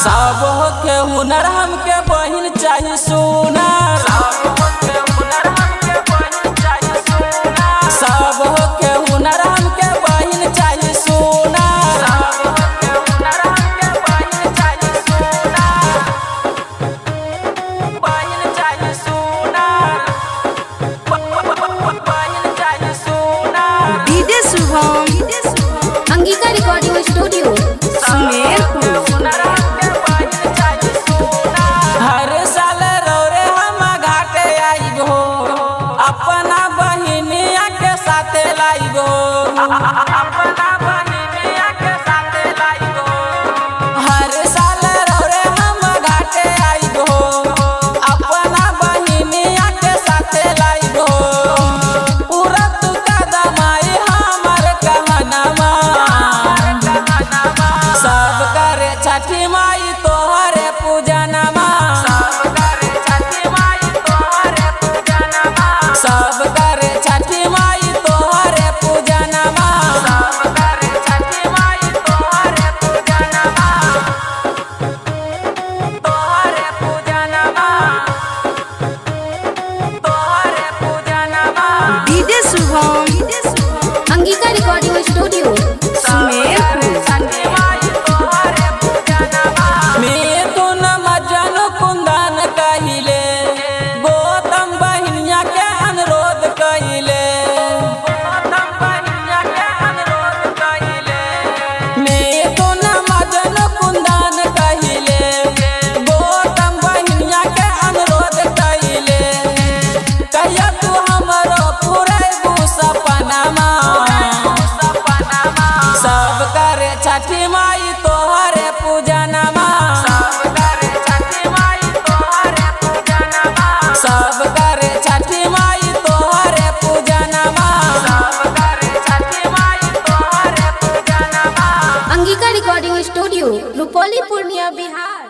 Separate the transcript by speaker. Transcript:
Speaker 1: सब के हुनर हमके बहिन चाहिए सुनार, सब के हुनर हमके बहिन चाहिए सुनार, बहिन चाहिए सुनार, बहिन चाहिए सुनार।
Speaker 2: DJ Shubham Angika recording studio Sumerpur.
Speaker 1: हर साल रौरे हम घाटे आइब हो, अपना बहिनिया के साथे लाइब हो, अपना बहिनिया के साथे लाइब हो। हर साल रौरे हम घाटे आइब हो, अपना बहिनिया के साथे लाइब हो। पूरा तू कदमाई हमर कहनमा, सब करे छठी माई तोहरे पूजनमा, सब करे छठी माई तोहरे पूजनमा, सब करे छठी माई तोहरे पूजनमा, सब करे छठी माई तोहरे पूजनमा, तोहरे पूजनमा, तोहरे पूजनमा।
Speaker 2: DJ Shubham Angika recording studio Sumerpur.
Speaker 1: Mithun मजन कुंदन कहिले, गौतम बहिनिया के अनुरोध कहिले, गौतम बहिनिया के अनुरोध कहिले। मिथुन मजन कुंदन कहिले, गौतम बहिनिया के अनुरोध कहिले। कहिया तू हमरो पुरैबू सपनमा, सब करे छठी माई तोहरे पूजनमा, सब करे छठी माई तोहरे पूजनमा, सब करे छठी माई तोहरे पूजनमा, सब करे छठी माई तोहरे पूजनमा।
Speaker 2: Angika recording studio Rupauli Purnia Bihar.